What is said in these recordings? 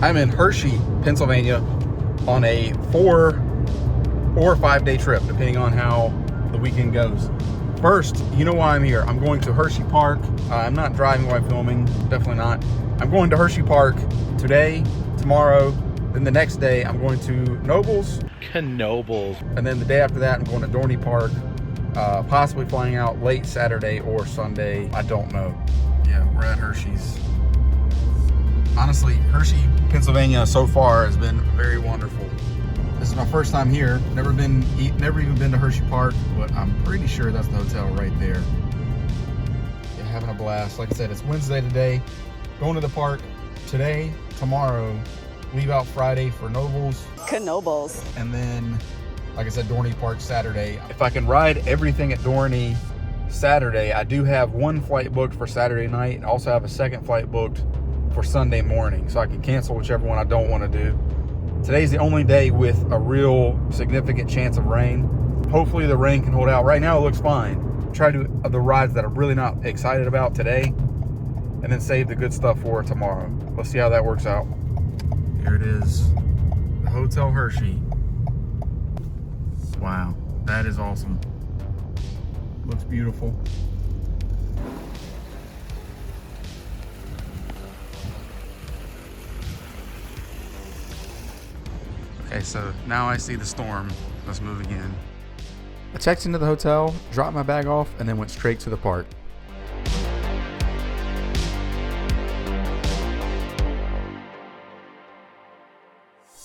I'm in Hershey, Pennsylvania on a 4 or 5 day trip, depending on how the weekend goes. First, you know why I'm here. I'm going to Hersheypark. I'm not driving while filming, definitely not. I'm going to Hersheypark today, tomorrow, then the next day I'm going to Knoebels. And then the day after that I'm going to Dorney Park, possibly flying out late Saturday or Sunday. I don't know. Yeah, we're at Hershey's. Honestly, Hershey, Pennsylvania so far has been very wonderful. This is my first time here. Never even been to Hersheypark, but I'm pretty sure that's the hotel right there. Yeah, having a blast. Like I said, it's Wednesday today. Going to the park today, tomorrow. Leave out Friday for Knoebels. And then, like I said, Dorney Park Saturday. If I can ride everything at Dorney Saturday, I do have one flight booked for Saturday night and also have a second flight booked for Sunday morning, so I can cancel whichever one I don't want to do. Today's the only day with a real significant chance of rain. Hopefully the rain can hold out. Right now it looks fine. Try to do the rides that I'm really not excited about today, and then save the good stuff for tomorrow. Let's see how that works out. Here it is, the Hotel Hershey. Wow, that is awesome. Looks beautiful. Okay, so now I see the storm. Let's move again. I checked into the hotel, dropped my bag off, and then went straight to the park.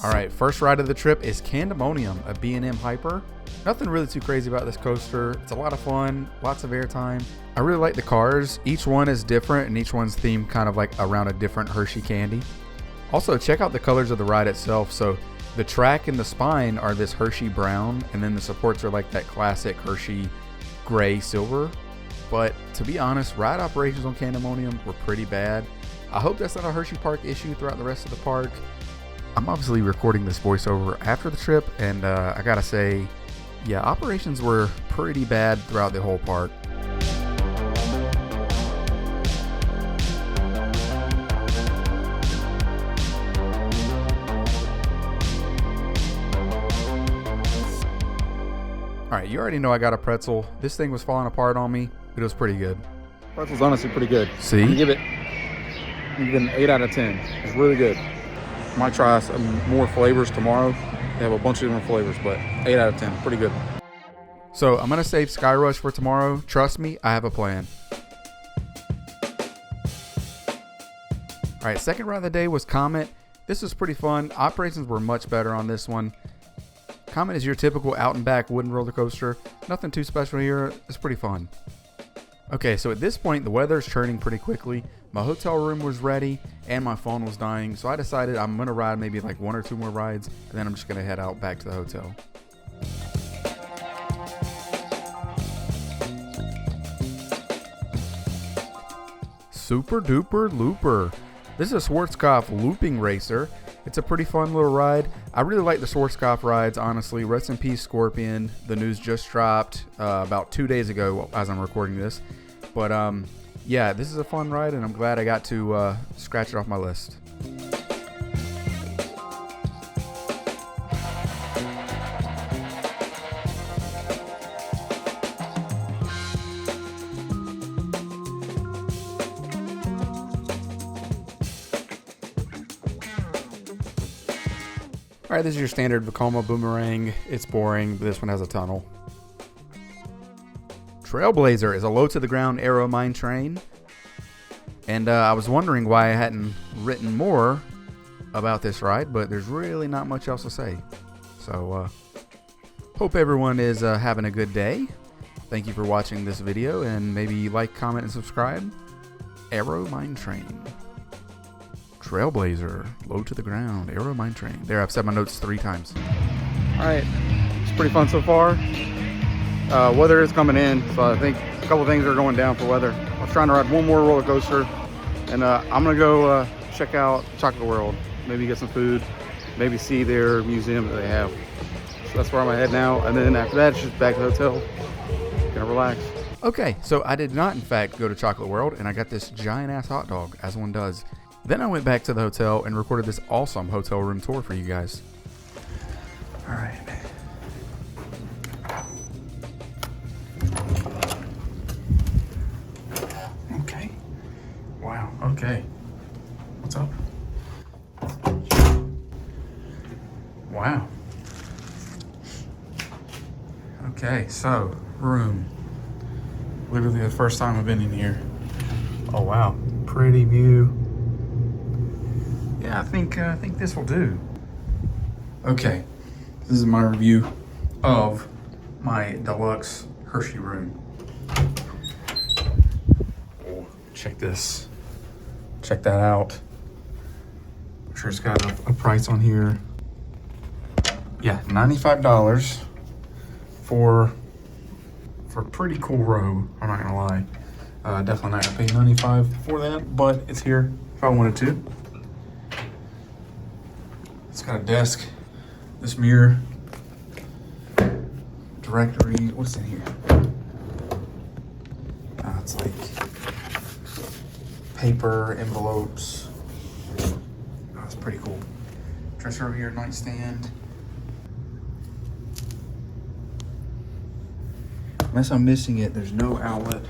All right, first ride of the trip is Candemonium, a B&M Hyper. Nothing really too crazy about this coaster. It's a lot of fun, lots of airtime. I really like the cars. Each one is different, and each one's themed kind of like around a different Hershey candy. Also, check out the colors of the ride itself. So the track and the spine are this Hershey brown, and then the supports are like that classic Hershey gray silver. But to be honest, ride operations on Candemonium were pretty bad. I hope that's not a Hersheypark issue throughout the rest of the park. I'm obviously recording this voiceover after the trip, and I gotta say, yeah, operations were pretty bad throughout the whole park. Alright, you already know I got a pretzel. This thing was falling apart on me, but it was pretty good. Pretzel's honestly pretty good. See? I'm gonna give it an 8 out of 10. It's really good. Might try some more flavors tomorrow. They have a bunch of different flavors, but 8 out of 10, pretty good. So I'm gonna save Sky Rush for tomorrow. Trust me, I have a plan. Alright, second ride of the day was Comet. This was pretty fun. Operations were much better on this one. Comet is your typical out and back wooden roller coaster. Nothing too special here. It's pretty fun. Okay, so at this point the weather is turning pretty quickly. My hotel room was ready and my phone was dying, so I decided I'm gonna ride maybe like 1 or 2 more rides, and then I'm just gonna head out back to the hotel. Super Duper Looper. This is a Schwarzkopf looping racer. It's a pretty fun little ride. I really like the Schwarzkopf rides, honestly. Rest in peace, Scorpion. The news just dropped about 2 days ago as I'm recording this. But yeah, this is a fun ride, and I'm glad I got to scratch it off my list. Alright, this is your standard Vekoma Boomerang. It's boring, but this one has a tunnel. Trailblazer is a low-to-the-ground aero mine train. And I was wondering why I hadn't written more about this ride, but there's really not much else to say. So, hope everyone is having a good day. Thank you for watching this video, and maybe like, comment, and subscribe. Aero mine train. Trailblazer, low to the ground, aero mine train. There, I've said my notes 3 times. Alright, it's pretty fun so far. Weather is coming in, so I think a couple things are going down for weather. I was trying to ride one more roller coaster, and I'm gonna go check out Chocolate World. Maybe get some food, maybe see their museum that they have. So that's where I'm headed now, and then after that, it's just back to the hotel. Gonna relax. Okay, so I did not in fact go to Chocolate World, and I got this giant ass hot dog, as one does. Then I went back to the hotel and recorded this awesome hotel room tour for you guys. All right. Okay. Wow. Okay. What's up? Wow. Okay, so room. Literally the first time I've been in here. Oh wow, pretty view. Yeah, I think this will do. Okay, this is my review of my deluxe Hershey room. Oh, check this. Check that out. I'm sure it's got a price on here. Yeah, $95 for a pretty cool robe. I'm not gonna lie. Definitely not gonna pay $95 for that, but it's here if I wanted to. It's got a desk, this mirror, directory. What's in here? It's like paper, envelopes. Oh, it's pretty cool. Dresser over here, nightstand. Unless I'm missing it, there's no outlet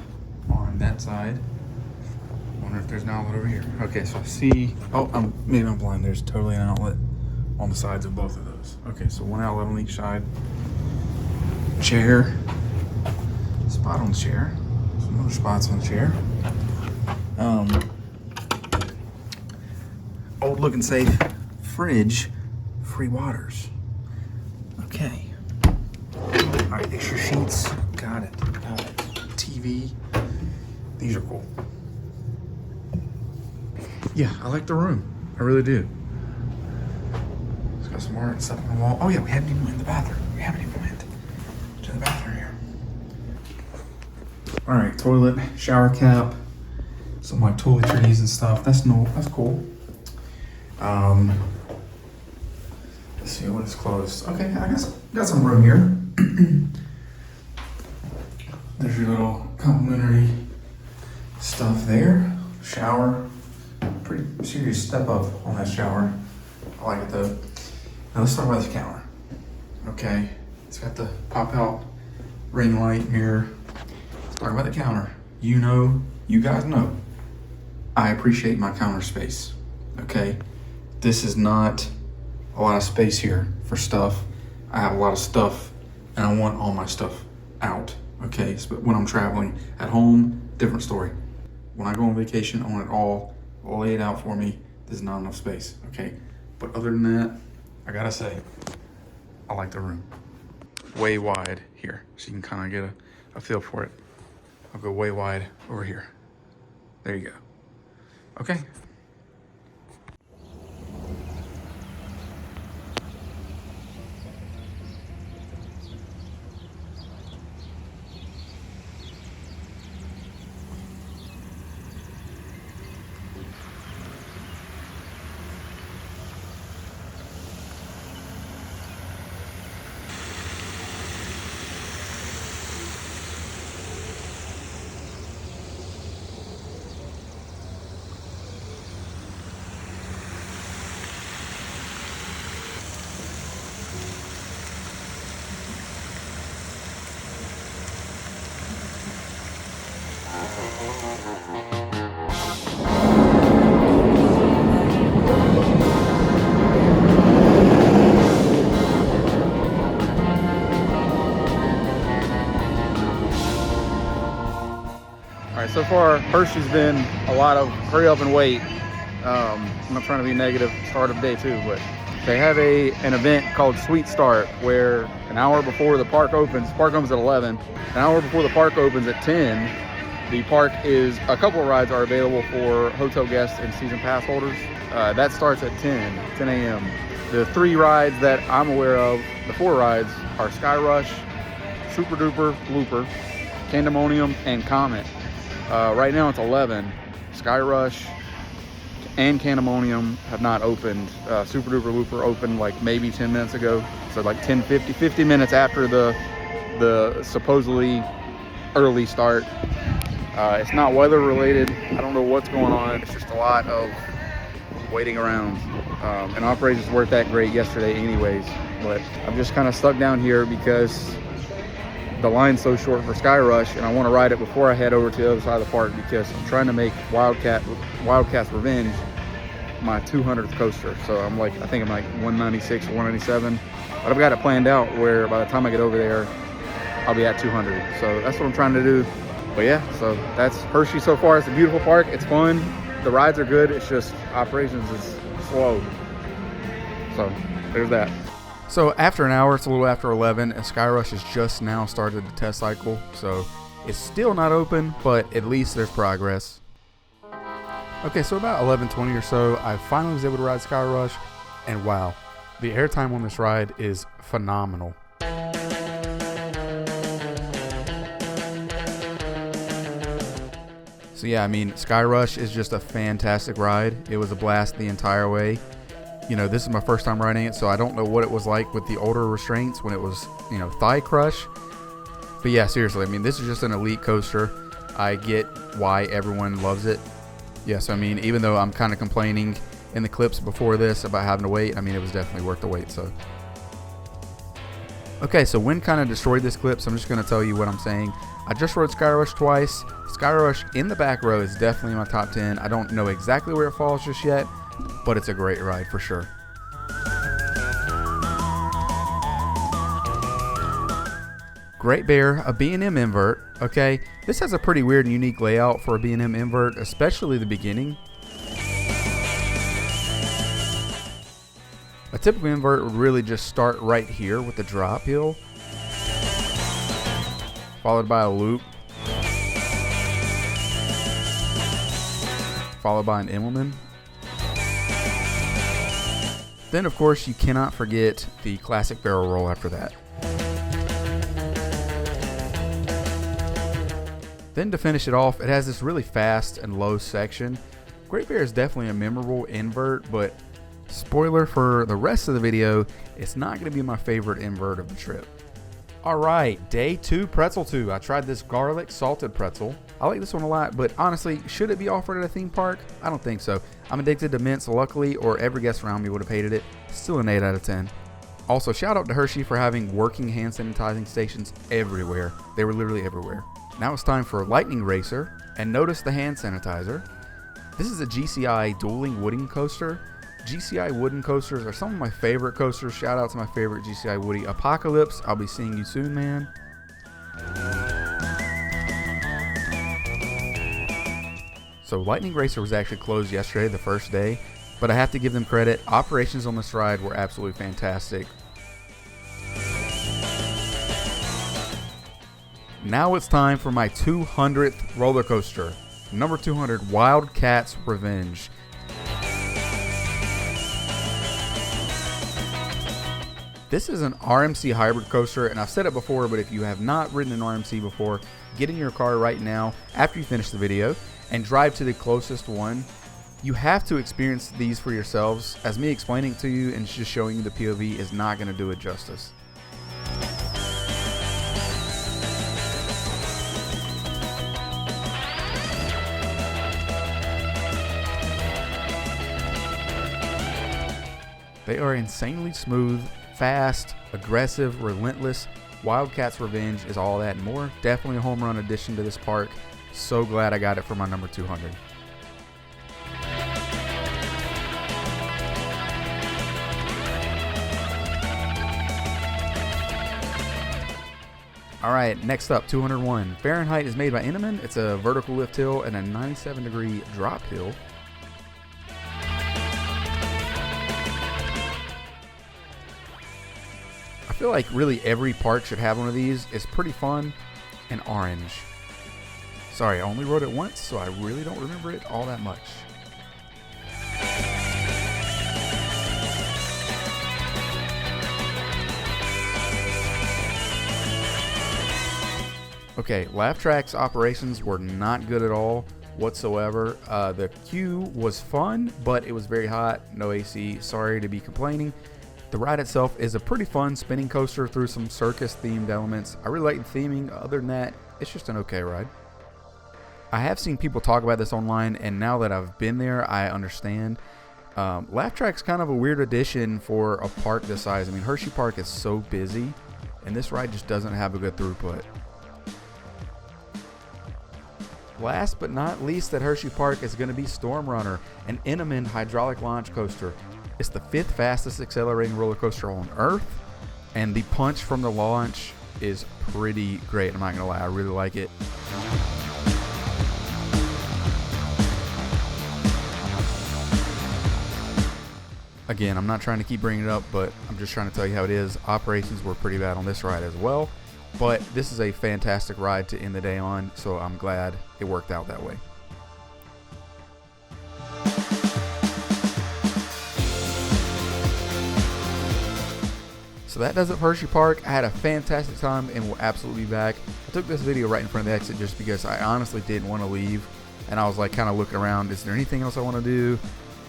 on that side. I wonder if there's an outlet over here. Okay, so I see, oh, maybe I'm blind. There's totally an outlet on the sides of both of those. Okay, so one outlet on each side. Chair, spot on the chair. Some other spots on the chair. Old looking safe. Fridge, free waters. Okay. All right, extra sheets. Got it. TV. These are cool. Yeah, I like the room. I really do. It's got some more stuff on the wall. Oh yeah, we haven't even went in the bathroom. We haven't even went to the bathroom here. All right, toilet, shower cap, some like toiletries and stuff. That's cool. Let's see what is closed. Okay, I guess got some room here. There's your little complimentary stuff there. Shower. Pretty serious step up on that shower. I like it though. Now let's talk about this counter. Okay, it's got the pop out ring light mirror. Let's talk about the counter. You guys know, I appreciate my counter space. Okay, this is not a lot of space here for stuff. I have a lot of stuff and I want all my stuff out. Okay, so when I'm traveling at home, different story. When I go on vacation, I want it all laid out for me. There's not enough space, okay? But other than that, I gotta say, I like the room. Way wide here, so you can kind of get a feel for it. I'll go way wide over here. There you go. Okay. All right, so far Hershey's been a lot of hurry up and wait. I'm not trying to be negative, start of day two, but they have an event called Sweet Start where an hour before the park opens at 11, an hour before the park opens at 10, the park is, a couple of rides are available for hotel guests and season pass holders. That starts at 10 a.m. The 3 rides that I'm aware of, the 4 rides are Sky Rush, Super Duper Looper, Candemonium, and Comet. Right now it's 11. Sky Rush and Candemonium have not opened. Super Duper Looper opened like maybe 10 minutes ago. So like 50 minutes after the supposedly early start. It's not weather related. I don't know what's going on. It's just a lot of waiting around. And operations weren't that great yesterday anyways, but I'm just kind of stuck down here because the line's so short for Sky Rush, and I want to ride it before I head over to the other side of the park because I'm trying to make Wildcat's Revenge my 200th coaster. So I'm like, I think I'm like 196 or 197, but I've got it planned out where by the time I get over there, I'll be at 200. So that's what I'm trying to do. But yeah, so that's Hershey so far. It's a beautiful park. It's fun. The rides are good. It's just operations is slow. So there's that. So after an hour, it's a little after 11, and Sky Rush has just now started the test cycle. So it's still not open, but at least there's progress. Okay, so about 11:20 or so, I finally was able to ride Sky Rush, and wow, the airtime on this ride is phenomenal. So yeah, I mean, Sky Rush is just a fantastic ride. It was a blast the entire way. You know, this is my first time riding it, so I don't know what it was like with the older restraints when it was, you know, thigh crush. But yeah, seriously, I mean, this is just an elite coaster. I get why everyone loves it. Yes, I mean, even though I'm kind of complaining in the clips before this about having to wait, I mean, it was definitely worth the wait, so. Okay, so Wind kind of destroyed this clip, so I'm just going to tell you what I'm saying. I just rode Sky Rush twice. Sky Rush in the back row is definitely in my top 10. I don't know exactly where it falls just yet, but it's a great ride for sure. Great Bear, a B&M invert. Okay, this has a pretty weird and unique layout for a B&M invert, especially the beginning. A typical invert would really just start right here with the drop hill, followed by a loop, followed by an Immelman. Then, of course, you cannot forget the classic barrel roll after that. Then to finish it off, it has this really fast and low section. Great Bear is definitely a memorable invert, but spoiler for the rest of the video, it's not going to be my favorite invert of the trip. Alright, day 2, pretzel 2. I tried this garlic salted pretzel. I like this one a lot, but honestly, should it be offered at a theme park? I don't think so. I'm addicted to mints, luckily, or every guest around me would have hated it. Still an 8 out of 10. Also, shout out to Hershey for having working hand sanitizing stations everywhere. They were literally everywhere. Now it's time for Lightning Racer, and notice the hand sanitizer. This is a GCI dueling wooden coaster. GCI wooden coasters are some of my favorite coasters. Shout out to my favorite GCI Woody, Apocalypse. I'll be seeing you soon, man. So Lightning Racer was actually closed yesterday, the first day, but I have to give them credit. Operations on this ride were absolutely fantastic. Now it's time for my 200th roller coaster. Number 200, Wildcat's Revenge. This is an RMC hybrid coaster, and I've said it before, but if you have not ridden an RMC before, get in your car right now after you finish the video and drive to the closest one. You have to experience these for yourselves, as me explaining to you and just showing you the POV is not going to do it justice. They are insanely smooth, fast, aggressive, relentless. Wildcat's Revenge is all that and more. Definitely a home run addition to this park. So glad I got it for my number 200. Alright, next up, 201. Fahrenheit is made by Intamin. It's a vertical lift hill and a 97-degree drop hill. I feel like really every park should have one of these. It's pretty fun and orange. Sorry, I only rode it once, so I really don't remember it all that much. Okay, Laugh Track's operations were not good at all whatsoever. The queue was fun, but it was very hot, no AC. Sorry to be complaining. The ride itself is a pretty fun spinning coaster through some circus-themed elements. I really like the theming. Other than that, it's just an okay ride. I have seen people talk about this online, and now that I've been there, I understand. Laugh Track's kind of a weird addition for a park this size. I mean, Hersheypark is so busy, and this ride just doesn't have a good throughput. Last but not least at Hersheypark is going to be Storm Runner, an Intamin hydraulic launch coaster. It's the 5th fastest accelerating roller coaster on Earth, and the punch from the launch is pretty great. I'm not going to lie, I really like it. Again, I'm not trying to keep bringing it up, but I'm just trying to tell you how it is. Operations were pretty bad on this ride as well, but this is a fantastic ride to end the day on, so I'm glad it worked out that way. So that does it for Hersheypark. I had a fantastic time and will absolutely be back. I took this video right in front of the exit just because I honestly didn't want to leave, and I was like kind of looking around, is there anything else I want to do?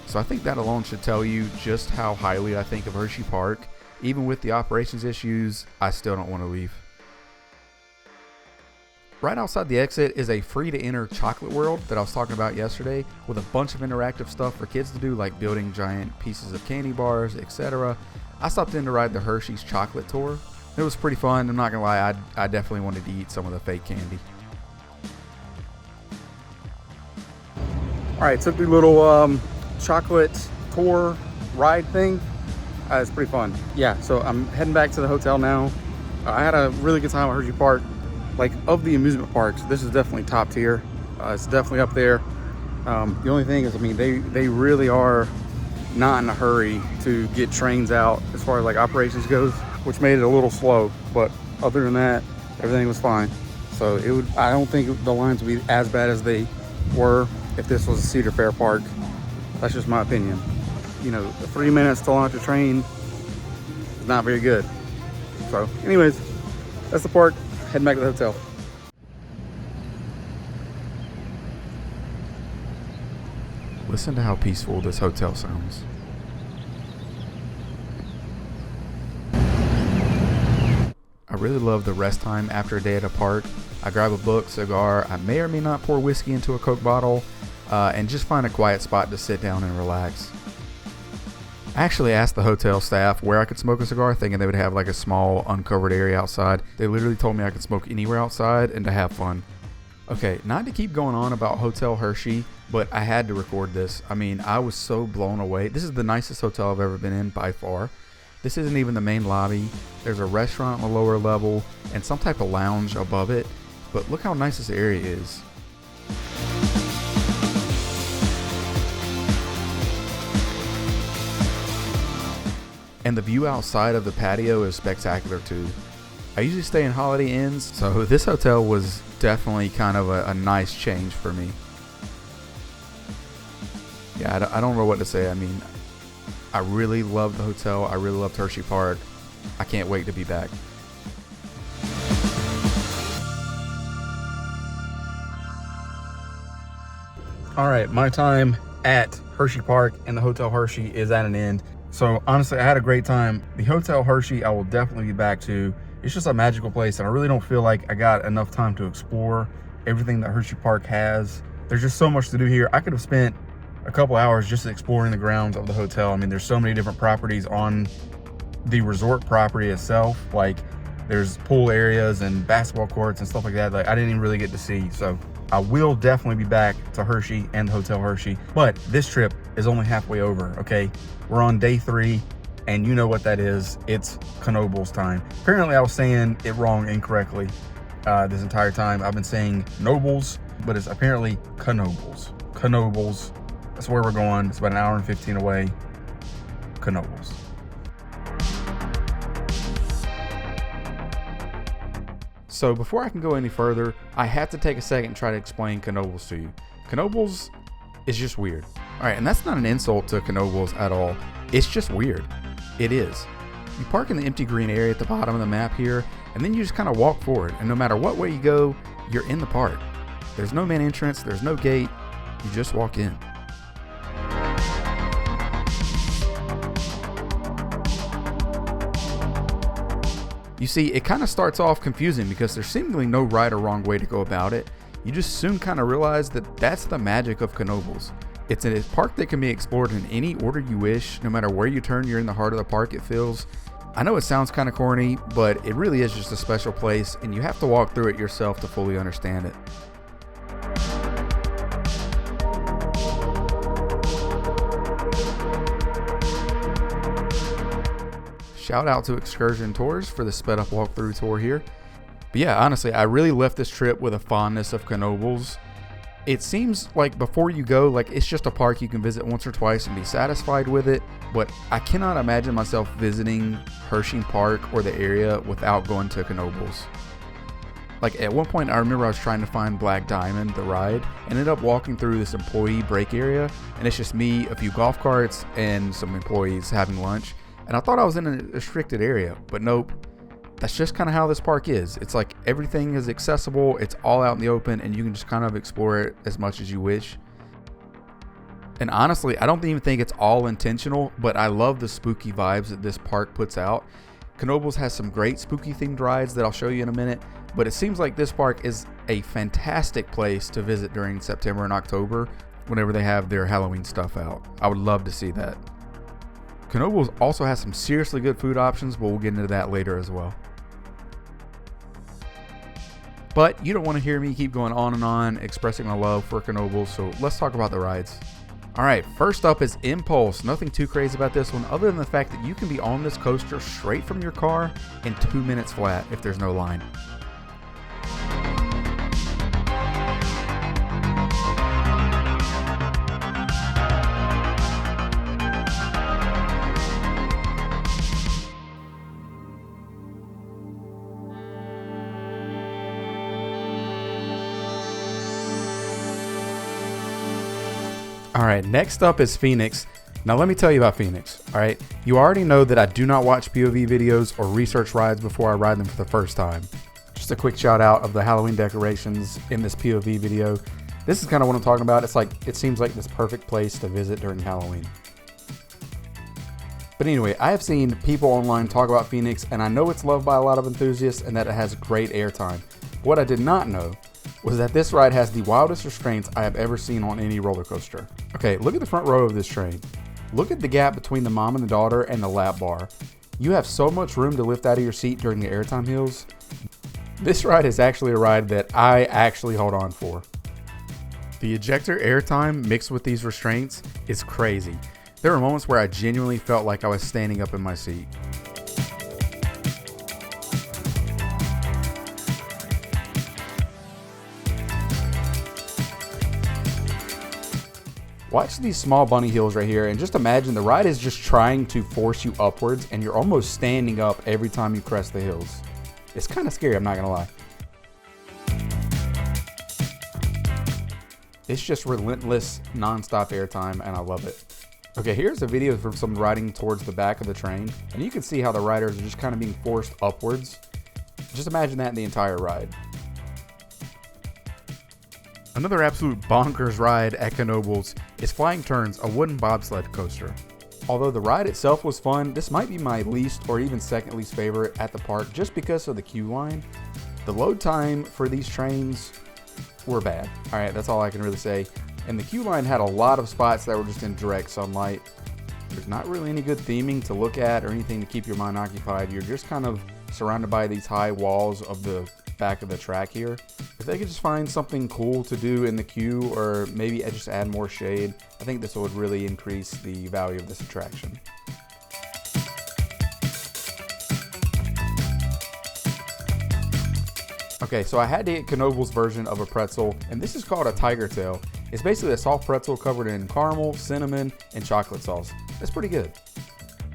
So I think that alone should tell you just how highly I think of Hersheypark. Even with the operations issues, I still don't want to leave. Right outside the exit is a free to enter chocolate world that I was talking about yesterday, with a bunch of interactive stuff for kids to do, like building giant pieces of candy bars, etc. I stopped in to ride the Hershey's chocolate tour. It was pretty fun. I'm not gonna lie, I definitely wanted to eat some of the fake candy. All right, took the little chocolate tour ride thing. It's pretty fun. Yeah, so I'm heading back to the hotel now. I had a really good time at Hersheypark. Like, of the amusement parks, this is definitely top tier. It's definitely up there. The only thing is, I mean, they really are not in a hurry to get trains out as far as like operations goes, which made it a little slow. But other than that, everything was fine. So I don't think the lines would be as bad as they were if this was a Cedar Fair park. That's just my opinion. You know, 3 minutes to launch a train is not very good. So anyways, that's the park. Heading back to the hotel. Listen to how peaceful this hotel sounds. I really love the rest time after a day at a park. I grab a book, cigar, I may or may not pour whiskey into a Coke bottle, and just find a quiet spot to sit down and relax. I actually asked the hotel staff where I could smoke a cigar, thinking they would have like a small uncovered area outside. They literally told me I could smoke anywhere outside and to have fun. Okay, not to keep going on about Hotel Hershey, but I had to record this. I mean, I was so blown away. This is the nicest hotel I've ever been in by far. This isn't even the main lobby. There's a restaurant on the lower level and some type of lounge above it. But look how nice this area is. And the view outside of the patio is spectacular too. I usually stay in Holiday Inns, so this hotel was definitely kind of a nice change for me. Yeah, I don't know what to say. I mean, I really loved the hotel. I really loved Hersheypark. I can't wait to be back. All right, my time at Hersheypark and the Hotel Hershey is at an end. So honestly, I had a great time. The Hotel Hershey, I will definitely be back to. It's just a magical place, and I really don't feel like I got enough time to explore everything that Hersheypark has. There's just so much to do here. I could have spent a couple hours just exploring the grounds of the hotel. I mean, there's so many different properties on the resort property itself. Like, there's pool areas and basketball courts and stuff like that. Like, I didn't even really get to see. So I will definitely be back to Hershey and Hotel Hershey. But this trip is only halfway over, okay? We're on day 3, and you know what that is. It's Knoebels time. Apparently, I was saying it wrong incorrectly this entire time. I've been saying Knoebels, but it's apparently Knoebels. Knoebels. That's where we're going. It's about an hour and 15 away. Knoebels. So before I can go any further, I have to take a second and try to explain Knoebels to you. Knoebels is just weird. All right, and that's not an insult to Knoebels at all. It's just weird. It is. You park in the empty green area at the bottom of the map here, and then you just kind of walk forward, and no matter what way you go, you're in the park. There's no main entrance, there's no gate, you just walk in. You see, it kind of starts off confusing because there's seemingly no right or wrong way to go about it. You just soon kind of realize that that's the magic of Knoebels. It's a park that can be explored in any order you wish. No matter where you turn, you're in the heart of the park, it feels. I know it sounds kind of corny, but it really is just a special place, and you have to walk through it yourself to fully understand it. Shout out to Excursion Tours for the sped up walkthrough tour here. But yeah, honestly, I really left this trip with a fondness of Knoebels. It seems like before you go, like it's just a park you can visit once or twice and be satisfied with it. But I cannot imagine myself visiting Hersheypark or the area without going to Knoebels. Like at one point, I remember I was trying to find Black Diamond, the ride, and ended up walking through this employee break area. And it's just me, a few golf carts, and some employees having lunch. And I thought I was in a restricted area, but nope. That's just kind of how this park is. It's like everything is accessible, it's all out in the open, and you can just kind of explore it as much as you wish. And honestly, I don't even think it's all intentional, but I love the spooky vibes that this park puts out. Knoebels has some great spooky themed rides that I'll show you in a minute, but it seems like this park is a fantastic place to visit during September and October whenever they have their Halloween stuff out. I would love to see that. Knoebels also has some seriously good food options, but we'll get into that later as well. But you don't want to hear me keep going on and on expressing my love for Knoebels, so let's talk about the rides. Alright, first up is Impulse. Nothing too crazy about this one other than the fact that you can be on this coaster straight from your car in 2 minutes flat if there's no line. Alright, next up is Phoenix. Now let me tell you about Phoenix. Alright, you already know that I do not watch POV videos or research rides before I ride them for the first time. Just a quick shout out of the Halloween decorations in this POV video. This is kind of what I'm talking about. It seems like this perfect place to visit during Halloween. But anyway, I have seen people online talk about Phoenix, and I know it's loved by a lot of enthusiasts and that it has great airtime. What I did not know was that this ride has the wildest restraints I have ever seen on any roller coaster. Okay, look at the front row of this train. Look at the gap between the mom and the daughter and the lap bar. You have so much room to lift out of your seat during the airtime hills. This ride is actually a ride that I actually hold on for. The ejector airtime mixed with these restraints is crazy. There were moments where I genuinely felt like I was standing up in my seat. Watch these small bunny hills right here and just imagine the ride is just trying to force you upwards and you're almost standing up every time you crest the hills. It's kind of scary, I'm not gonna lie. It's just relentless, non-stop airtime and I love it. Okay, here's a video from someone riding towards the back of the train and you can see how the riders are just kind of being forced upwards. Just imagine that in the entire ride. Another absolute bonkers ride at Knoebels is Flying Turns, a wooden bobsled coaster. Although the ride itself was fun, this might be my least or even second least favorite at the park just because of the queue line. The load time for these trains were bad. Alright, that's all I can really say. And the queue line had a lot of spots that were just in direct sunlight. There's not really any good theming to look at or anything to keep your mind occupied. You're just kind of surrounded by these high walls of the back of the track here. If they could just find something cool to do in the queue or maybe just add more shade, I think this would really increase the value of this attraction. Okay, so I had to get Knoebels' version of a pretzel, and this is called a tiger tail. It's basically a soft pretzel covered in caramel, cinnamon, and chocolate sauce. It's pretty good.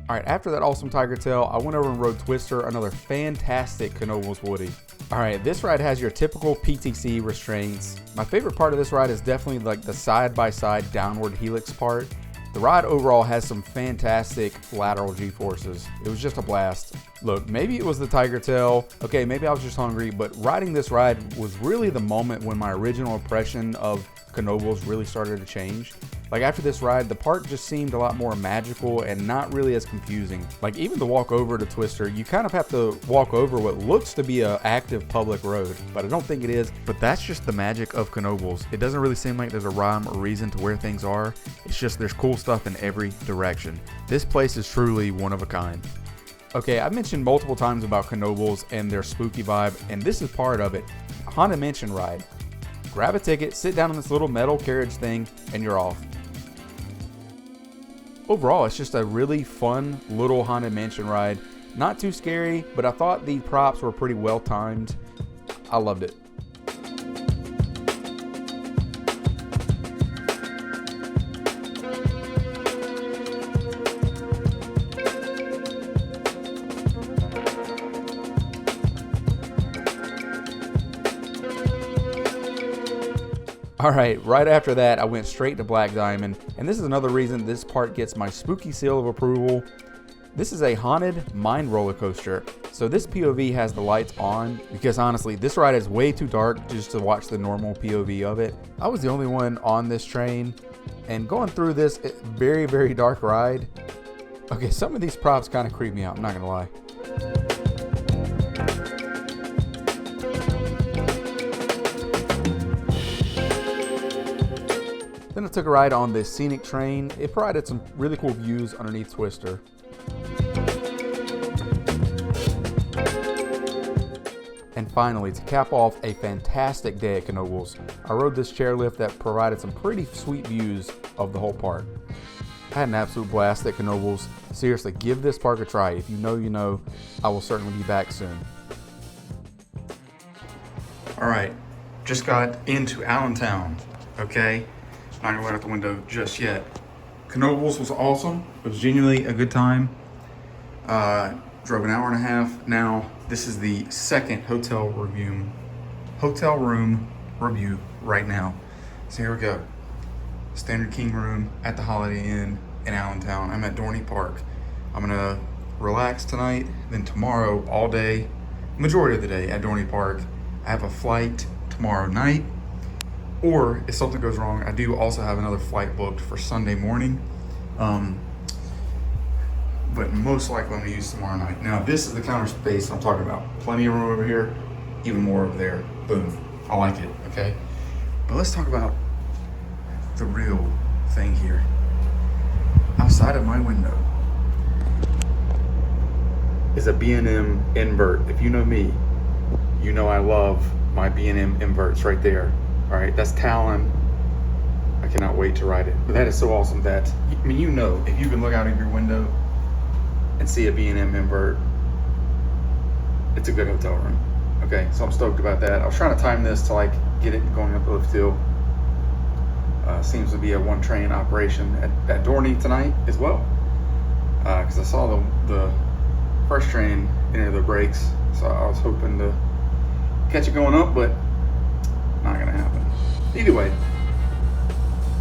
Alright, after that awesome tiger tail, I went over and rode Twister, another fantastic Knoebels Woody. Alright, this ride has your typical PTC restraints. My favorite part of this ride is definitely like the side-by-side downward helix part. The ride overall has some fantastic lateral G-forces. It was just a blast. Look, maybe it was the tiger tail. Okay, maybe I was just hungry, but riding this ride was really the moment when my original impression of Knoebels really started to change. Like after this ride, the park just seemed a lot more magical and not really as confusing. Like even to walk over to Twister, you kind of have to walk over what looks to be an active public road, but I don't think it is. But that's just the magic of Knoebels. It doesn't really seem like there's a rhyme or reason to where things are. It's just there's cool stuff in every direction. This place is truly one of a kind. Okay, I've mentioned multiple times about Knoebels and their spooky vibe, and this is part of it. Haunted Mansion ride. Grab a ticket, sit down in this little metal carriage thing, and you're off. Overall, it's just a really fun little Haunted Mansion ride. Not too scary, but I thought the props were pretty well timed. I loved it. All right after that, I went straight to Black Diamond, and this is another reason this park gets my spooky seal of approval. This is a haunted mine roller coaster. So this POV has the lights on because honestly, this ride is way too dark just to watch the normal POV of it. I was the only one on this train, and going through this very, very dark ride, okay, some of these props kind of creep me out, I'm not gonna lie. Then I took a ride on this scenic train. It provided some really cool views underneath Twister. And finally, to cap off a fantastic day at Knoebels, I rode this chairlift that provided some pretty sweet views of the whole park. I had an absolute blast at Knoebels. Seriously, give this park a try. If you know, you know. I will certainly be back soon. All right, just got into Allentown, okay? Not gonna let out the window just yet. Knoebels was awesome. It was genuinely a good time. Drove an hour and a half. Now, this is the second hotel room review right now. So here we go. Standard King room at the Holiday Inn in Allentown. I'm at Dorney Park. I'm gonna relax tonight, then tomorrow all day, majority of the day at Dorney Park. I have a flight tomorrow night. Or if something goes wrong, I do also have another flight booked for Sunday morning. But most likely I'm gonna use tomorrow night. Now this is the counter space I'm talking about. Plenty of room over here, even more over there. Boom, I like it, okay? But let's talk about the real thing here. Outside of my window is a B&M invert. If you know me, you know I love my B&M inverts right there. All right, that's Talon. I cannot wait to ride it. But that is so awesome that, I mean, you know, if you can look out of your window and see a B&M invert, it's a good hotel room. Okay, so I'm stoked about that. I was trying to time this to like get it going up the lift hill. Seems to be a one train operation at Dorney tonight as well. Because I saw the first train enter the brakes, so I was hoping to catch it going up, but not gonna happen. Either way,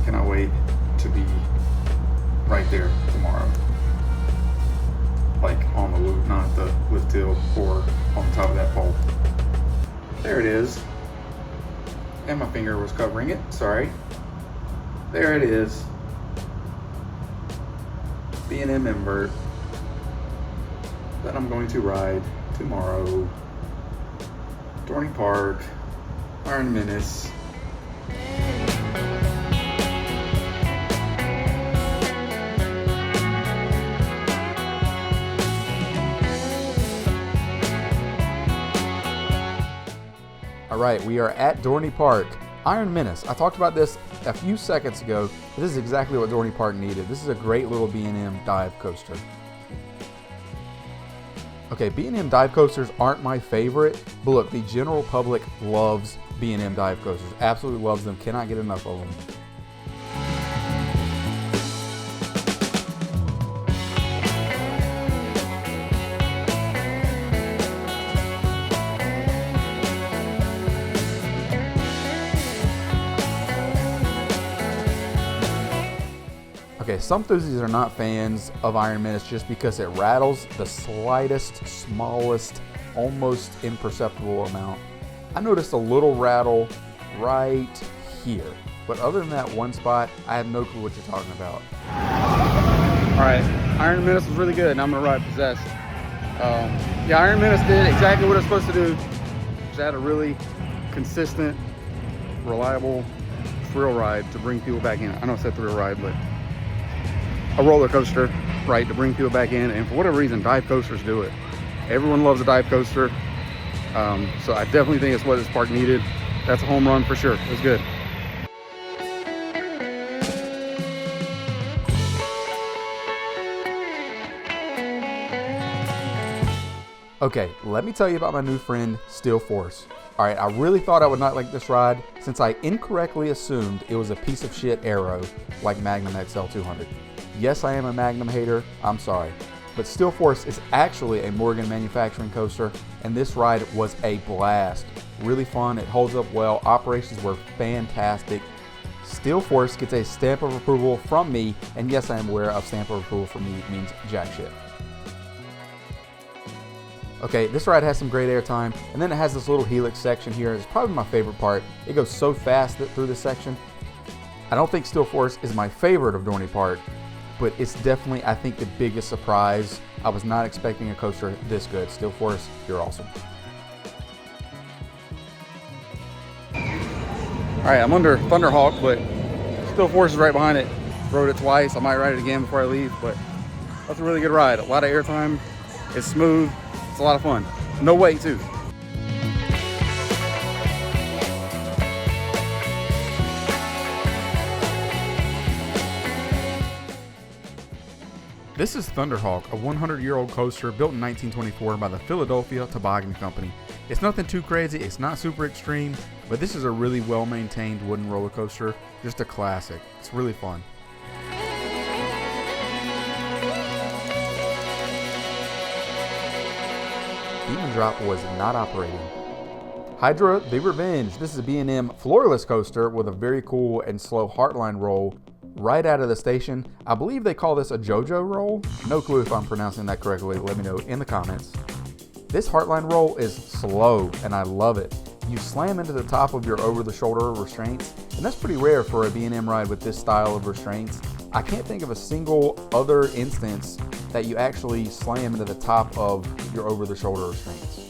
cannot wait to be right there tomorrow. Like on the loop, not the lift hill or on top of that pole. There it is. And my finger was covering it, sorry. There it is. B&M invert that I'm going to ride tomorrow. Dorney Park, Iron Menace. All right, we are at Dorney Park. Iron Menace. I talked about this a few seconds ago. This is exactly what Dorney Park needed. This is a great little B&M dive coaster. Okay, B&M dive coasters aren't my favorite, but look, the general public loves B&M dive coasters. Absolutely loves them. Cannot get enough of them. Okay, some enthusiasts are not fans of Iron Menace just because it rattles the slightest, smallest, almost imperceptible amount. I noticed a little rattle right here. but other than that one spot, I have no clue what you're talking about. All right, Iron Menace was really good, and I'm gonna ride Possessed. Yeah, Iron Menace did exactly what it's supposed to do. Just had a really consistent, reliable thrill ride to bring people back in. I know I said thrill ride, but a roller coaster, right, to bring people back in. And for whatever reason, dive coasters do it. Everyone loves a dive coaster. So I definitely think it's what this park needed. That's a home run for sure. It was good. Okay, let me tell you about my new friend, Steel Force. All right, I really thought I would not like this ride since I incorrectly assumed it was a piece of shit aero like Magnum XL 200. Yes, I am a Magnum hater, I'm sorry. But Steel Force is actually a Morgan manufacturing coaster, and this ride was a blast. Really fun, it holds up well, operations were fantastic. Steel Force gets a stamp of approval from me, and yes, I am aware of stamp of approval from me means jack shit. Okay, this ride has some great airtime, and then it has this little helix section here. It's probably my favorite part. It goes so fast through this section. I don't think Steel Force is my favorite of Dorney Park, but it's definitely, I think, the biggest surprise. I was not expecting a coaster this good. Steel Force, you're awesome. All right, I'm under Thunderhawk, but Steel Force is right behind it. Rode it twice. I might ride it again before I leave, but that's a really good ride. A lot of airtime. It's smooth. It's a lot of fun. No wait, too. This is Thunderhawk, a 100-year-old coaster built in 1924 by the Philadelphia Toboggan Company. It's nothing too crazy, it's not super extreme, but this is a really well-maintained wooden roller coaster. Just a classic. It's really fun. Demon Drop was not operating. Hydra The Revenge. This is a B&M floorless coaster with a very cool and slow Heartline roll right out of the station. I believe they call this a JoJo roll. No clue if I'm pronouncing that correctly. Let me know in the comments. This Heartline roll is slow and I love it. You slam into the top of your over-the-shoulder restraints, and that's pretty rare for a B&M ride with this style of restraints. I can't think of a single other instance that you actually slam into the top of your over-the-shoulder restraints.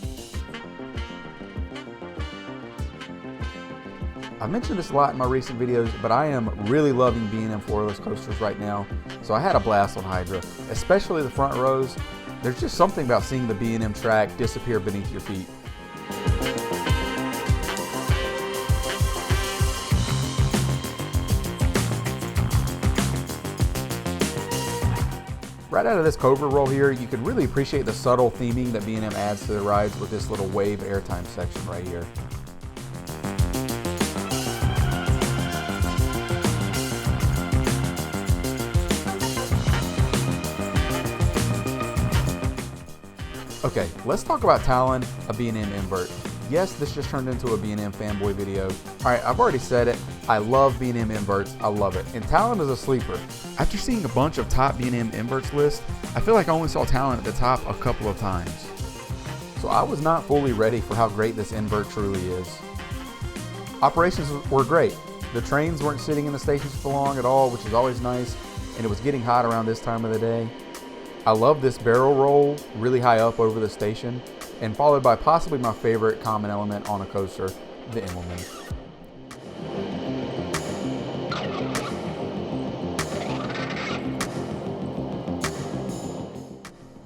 I've mentioned this a lot in my recent videos, but I am really loving B&M floorless coasters right now. So I had a blast on Hydra, especially the front rows. There's just something about seeing the B&M track disappear beneath your feet. Right out of this Cobra roll here, you can really appreciate the subtle theming that B&M adds to the rides with this little wave airtime section right here. Okay, let's talk about Talon, a B&M invert. Yes, this just turned into a B&M fanboy video. All right, I've already said it. I love B&M inverts. I love it. And Talon is a sleeper. After seeing a bunch of top B&M inverts lists, I feel like I only saw Talon at the top a couple of times. So I was not fully ready for how great this invert truly is. Operations were great. The trains weren't sitting in the stations for long at all, which is always nice. And it was getting hot around this time of the day. I love this barrel roll really high up over the station, and followed by possibly my favorite common element on a coaster, the Immelman.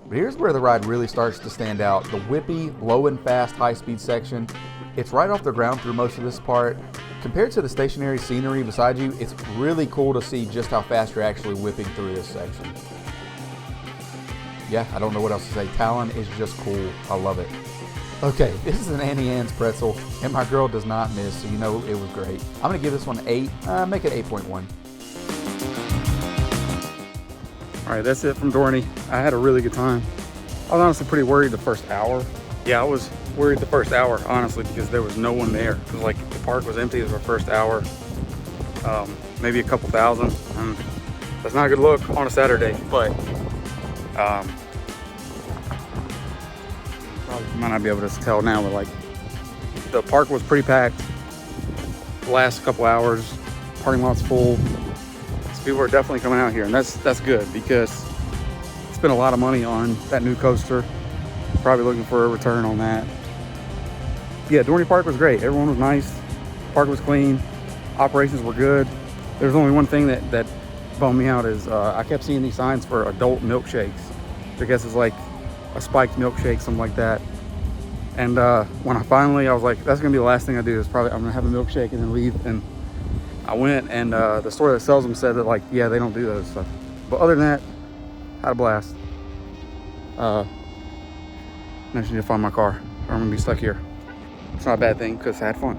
But here's where the ride really starts to stand out. The whippy, low and fast, high-speed section. It's right off the ground through most of this part. Compared to the stationary scenery beside you, it's really cool to see just how fast you're actually whipping through this section. Yeah, I don't know what else to say. Talon is just cool. I love it. Okay, this is an Annie Ann's pretzel, and my girl does not miss, so you know it was great. I'm going to give this one an 8. Make it 8.1. All right, that's it from Dorney. I had a really good time. I was honestly pretty worried the first hour. Yeah, I was worried the first hour, honestly, because there was no one there. It was like the park was empty for the first hour. Maybe a couple thousand. That's not a good look on a Saturday, but probably might not be able to tell now, but like the park was pretty packed the last couple hours. parking lot's full. So people are definitely coming out here, and that's good because spent a lot of money on that new coaster. Probably looking for a return on that. Yeah, Dorney Park was great. Everyone was nice. Park was clean. Operations were good. There's only one thing that bummed me out is I kept seeing these signs for adult milkshakes, which I guess is like a spiked milkshake, something like that. And when I was like, that's gonna be the last thing I do, is probably I'm gonna have a milkshake and then leave. And I went, and the store that sells them said that, like, yeah, they don't do those stuff. But other than that, had a blast. I just need to find my car, or I'm gonna be stuck here. It's not a bad thing because I had fun.